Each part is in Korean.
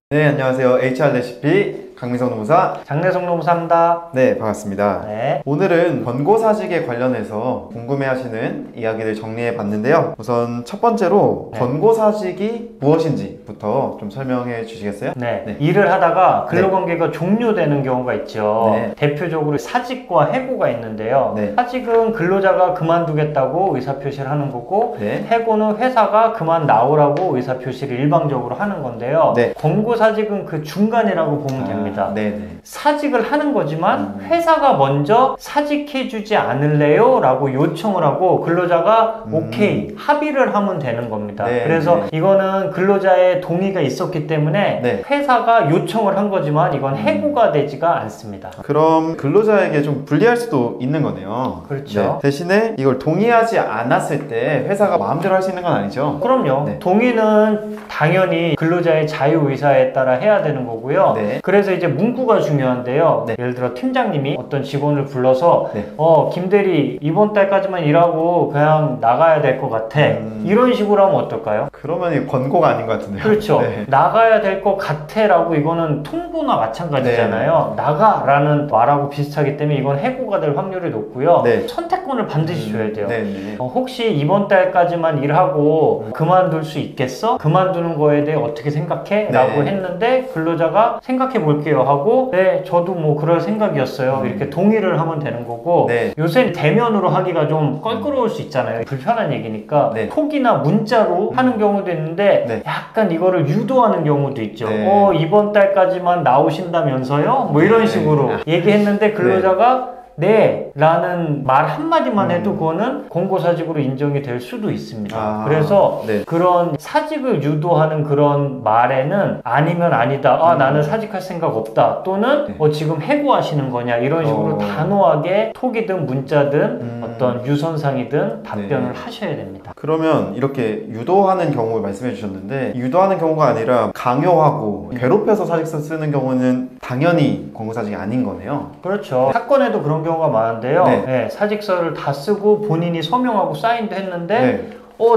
네, 안녕하세요. HR 레시피 강민성 노무사 장래성 노무사입니다. 네, 반갑습니다. 네. 오늘은 권고사직에 관련해서 궁금해하시는 이야기를 정리해 봤는데요. 우선 첫 번째로 네. 권고사직이 무엇인지부터 좀 설명해 주시겠어요? 네. 네. 일을 하다가 근로관계가 종료되는 경우가 있죠. 네. 대표적으로 사직과 해고가 있는데요. 네. 사직은 근로자가 그만두겠다고 의사표시를 하는 거고, 네. 해고는 회사가 그만 나오라고 의사표시를 일방적으로 하는 건데요. 네. 권고사직은 그 중간이라고 보면 됩니다. 네. 사직을 하는 거지만 회사가 먼저 사직해주지 않을래요? 라고 요청을 하고 근로자가 오케이 합의를 하면 되는 겁니다. 네. 그래서 네. 이거는 근로자의 동의가 있었기 때문에 네. 회사가 요청을 한 거지만 이건 해고가 되지가 않습니다. 그럼 근로자에게 좀 불리할 수도 있는 거네요. 그렇죠. 네. 대신에 이걸 동의하지 않았을 때 회사가 마음대로 할 수 있는 건 아니죠? 그럼요. 네. 동의는 당연히 근로자의 자유의사에 따라 해야 되는 거고요. 네. 그래서 이제 문구가 중요한데요. 네. 예를 들어 팀장님이 어떤 직원을 불러서 네. 김대리 이번 달까지만 일하고 그냥 나가야 될 것 같아. 이런 식으로 하면 어떨까요? 그러면 이 권고가 아닌 것 같은데요. 그렇죠. 네. 나가야 될 것 같아 라고 이거는 통보나 마찬가지잖아요. 나가 라는 말하고 비슷하기 때문에 이건 해고가 될 확률이 높고요. 네. 선택권을 반드시 줘야 돼요. 네. 혹시 이번 달까지만 일하고 그만둘 수 있겠어? 그만두는 거에 대해 어떻게 생각해? 라고 했는데 근로자가 생각해 볼게요 하고 네 저도 뭐 그럴 생각이었어요. 이렇게 동의를 하면 되는 거고 네. 요새 대면으로 하기가 좀 껄끄러울 수 있잖아요. 불편한 얘기니까 네. 톡이나 문자로 하는 경우도 있는데 네. 약간 이거를 유도하는 경우도 있죠. 네. 이번 달까지만 나오신다면서요? 뭐 이런 네. 식으로 얘기했는데 근로자가 네 라는 말 한마디만 해도 그거는 권고사직으로 인정이 될 수도 있습니다. 그래서 네. 그런 사직을 유도하는 그런 말에는 아니면 아니다, 나는 사직할 생각 없다, 또는 지금 해고하시는 거냐 이런 식으로 단호하게 톡이든 문자든 어떤 유선상이든 답변을 하셔야 됩니다. 그러면 이렇게 유도하는 경우를 말씀해 주셨는데 유도하는 경우가 아니라 강요하고 괴롭혀서 사직서 쓰는 경우는 당연히 권고사직이 아닌 거네요. 그렇죠. 사건에도 그런 경우가 많은데요. 네. 사직서를 다 쓰고 본인이 서명하고 사인도 했는데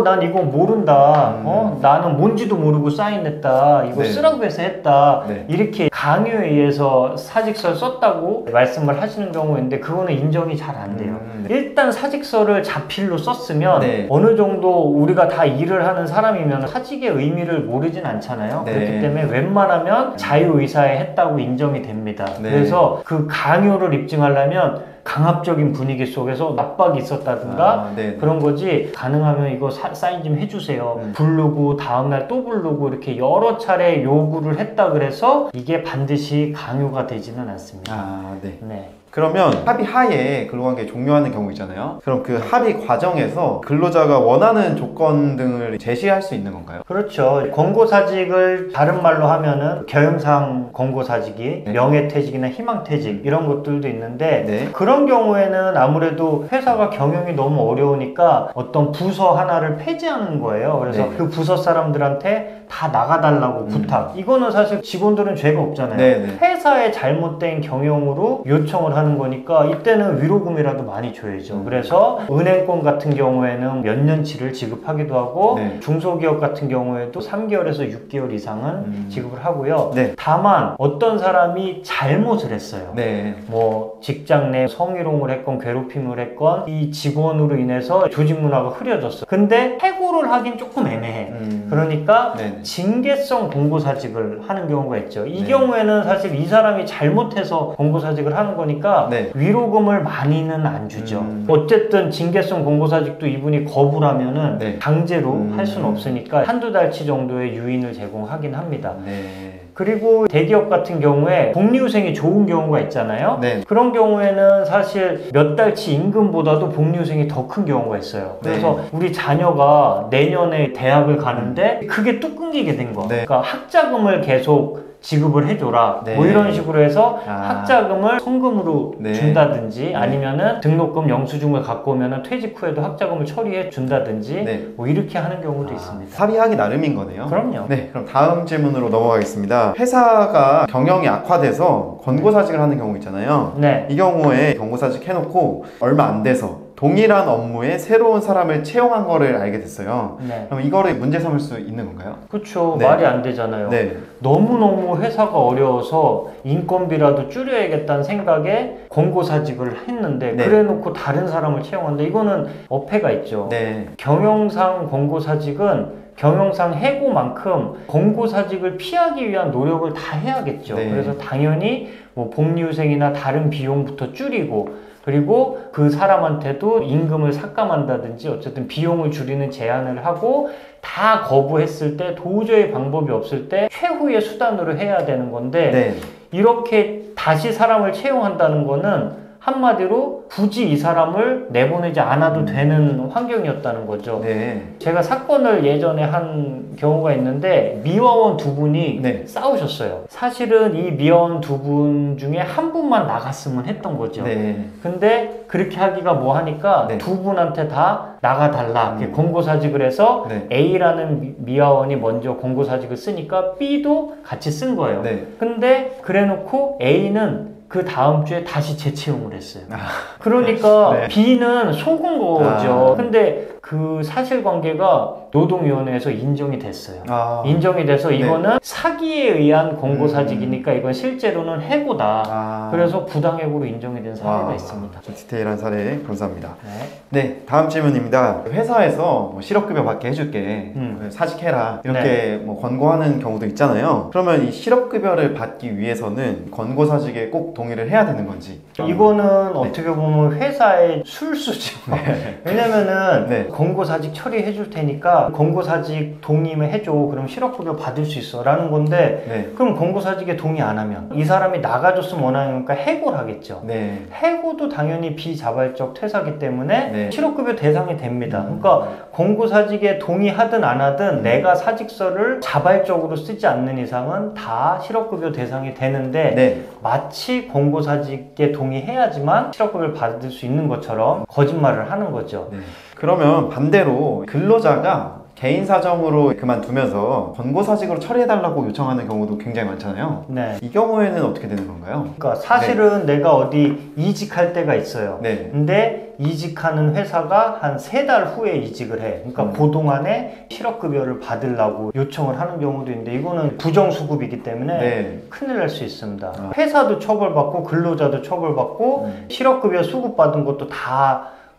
난 이거 모른다. 나는 뭔지도 모르고 사인했다. 이거 쓰라고 해서 했다. 이렇게 강요에 의해서 사직서를 썼다고 말씀을 하시는 경우인데 그거는 인정이 잘 안 돼요. 일단 사직서를 자필로 썼으면 어느 정도 우리가 다 일을 하는 사람이면 사직의 의미를 모르진 않잖아요. 그렇기 때문에 웬만하면 자유의사에 했다고 인정이 됩니다. 그래서 그 강요를 입증하려면 강압적인 분위기 속에서 압박이 있었다든가 그런 거지 가능하면 이거 사인 좀 해주세요. 부르고 다음날 또 부르고 이렇게 여러 차례 요구를 했다 그래서 이게 반드시 강요가 되지는 않습니다. 그러면 합의 하에 근로관계 종료하는 경우 있잖아요. 그럼 그 합의 과정에서 근로자가 원하는 조건 등을 제시할 수 있는 건가요? 그렇죠. 권고사직을 다른 말로 하면은 경영상 권고사직이 명예퇴직이나 희망퇴직 이런 것들도 있는데 그런 경우에는 아무래도 회사가 경영이 너무 어려우니까 어떤 부서 하나를 폐지하는 거예요. 그래서 그 부서 사람들한테 다 나가달라고 부탁. 이거는 사실 직원들은 죄가 없잖아요. 회사의 잘못된 경영으로 요청을 하는 거니까 이때는 위로금이라도 많이 줘야죠. 그래서 은행권 같은 경우에는 몇 년치를 지급하기도 하고 중소기업 같은 경우에도 3개월에서 6개월 이상은 지급을 하고요. 다만 어떤 사람이 잘못을 했어요. 뭐 직장 내 성희롱을 했건 괴롭힘을 했건 이 직원으로 인해서 조직 문화가 흐려졌어. 근데 해고를 하긴 조금 애매해. 그러니까 징계성 권고사직을 하는 경우가 있죠. 이 경우에는 사실 이 사람이 잘못해서 권고사직을 하는 거니까 위로금을 많이는 안 주죠. 어쨌든 징계성 권고사직도 이분이 거부를 하면은 강제로 할 수는 없으니까 한두 달치 정도의 유인을 제공하긴 합니다. 그리고 대기업 같은 경우에 복리후생이 좋은 경우가 있잖아요. 그런 경우에는 사실 몇 달치 임금보다도 복리후생이 더 큰 경우가 있어요. 그래서 우리 자녀가 내년에 대학을 가는데 그게 뚝 끊기게 된 거. 그러니까 학자금을 계속 지급을 해줘라. 네. 뭐 이런 식으로 해서 아. 학자금을 성금으로 네. 준다든지 네. 아니면은 등록금 영수증을 갖고 오면은 퇴직 후에도 학자금을 처리해 준다든지 네. 뭐 이렇게 하는 경우도 있습니다. 합의하기 나름인 거네요. 그럼요. 네, 그럼 다음 질문으로 넘어가겠습니다. 회사가 경영이 악화돼서 권고사직을 하는 경우 있잖아요. 네. 이 경우에 권고사직 해놓고 얼마 안 돼서 동일한 업무에 새로운 사람을 채용한 거를 알게 됐어요. 네. 그럼 이거를 문제 삼을 수 있는 건가요? 그쵸. 네. 말이 안 되잖아요. 네. 너무너무 회사가 어려워서 인건비라도 줄여야겠다는 생각에 권고사직을 했는데 네. 그래 놓고 다른 사람을 채용한다. 이거는 어폐가 있죠. 네. 경영상 권고사직은 경영상 해고만큼 권고사직을 피하기 위한 노력을 다 해야겠죠. 네. 그래서 당연히 뭐 복리후생이나 다른 비용부터 줄이고 그리고 그 사람한테도 임금을 삭감한다든지 어쨌든 비용을 줄이는 제안을 하고 다 거부했을 때 도저히 방법이 없을 때 최후의 수단으로 해야 되는 건데 네. 이렇게 다시 사람을 채용한다는 거는 한마디로 굳이 이 사람을 내보내지 않아도 되는 환경이었다는 거죠. 네. 제가 사건을 예전에 한 경우가 있는데 미화원 두 분이 네. 싸우셨어요. 사실은 이 미화원 두 분 중에 한 분만 나갔으면 했던 거죠. 네. 근데 그렇게 하기가 뭐 하니까 네. 두 분한테 다 나가달라 이렇게 권고사직을 해서 네. A라는 미화원이 먼저 권고사직을 쓰니까 B도 같이 쓴 거예요. 네. 근데 그래 놓고 A는 그 다음 주에 다시 재채용을 했어요. 그러니까 네. B는 속은 거죠. 아. 근데 그 사실관계가 노동위원회에서 인정이 됐어요. 인정이 돼서 이거는 사기에 의한 권고사직이니까 이건 실제로는 해고다. 그래서 부당해고로 인정이 된 사례가 있습니다. 디테일한 사례 감사합니다. 네. 네, 다음 질문입니다. 회사에서 뭐 실업급여 받게 해줄게, 사직해라 이렇게 뭐 권고하는 경우도 있잖아요. 그러면 이 실업급여를 받기 위해서는 권고사직에 꼭 동의를 해야 되는 건지? 이거는 어떻게 보면 회사의 술수죠. 왜냐면은 네. 권고사직 처리해 줄 테니까 권고사직 동의만 해줘. 그럼 실업급여 받을 수 있어 라는 건데 네. 그럼 권고사직에 동의 안 하면 이 사람이 나가줬으면 원하니까 해고를 하겠죠. 네. 해고도 당연히 비자발적 퇴사기 때문에 네. 실업급여 대상이 됩니다. 그러니까 권고사직에 동의하든 안 하든 내가 사직서를 자발적으로 쓰지 않는 이상은 다 실업급여 대상이 되는데 네. 마치 권고사직에 동의해야지만 실업급여를 받을 수 있는 것처럼 거짓말을 하는 거죠. 네. 그러면 반대로 근로자가 개인 사정으로 그만두면서 권고사직으로 처리해달라고 요청하는 경우도 굉장히 많잖아요. 네. 이 경우에는 어떻게 되는 건가요? 그러니까 사실은 내가 어디 이직할 때가 있어요. 네. 근데 이직하는 회사가 한 3달 후에 이직을 해. 그러니까 그동안에 실업급여를 받으려고 요청을 하는 경우도 있는데 이거는 부정수급이기 때문에 네. 큰일 날 수 있습니다. 회사도 처벌받고 근로자도 처벌받고 실업급여 수급받은 것도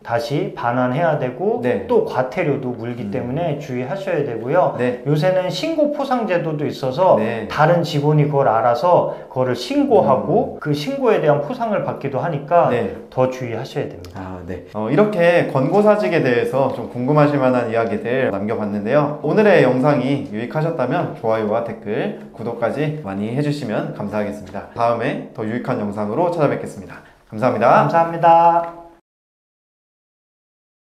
다시 반환해야 되고 네. 또 과태료도 물기 때문에 주의하셔야 되고요. 네. 요새는 신고 포상 제도도 있어서 네. 다른 직원이 그걸 알아서 그거를 신고하고 그 신고에 대한 포상을 받기도 하니까 네. 더 주의하셔야 됩니다. 네. 이렇게 권고사직에 대해서 좀 궁금하실 만한 이야기들 남겨봤는데요. 오늘의 영상이 유익하셨다면 좋아요와 댓글, 구독까지 많이 해주시면 감사하겠습니다. 다음에 더 유익한 영상으로 찾아뵙겠습니다. 감사합니다. 감사합니다.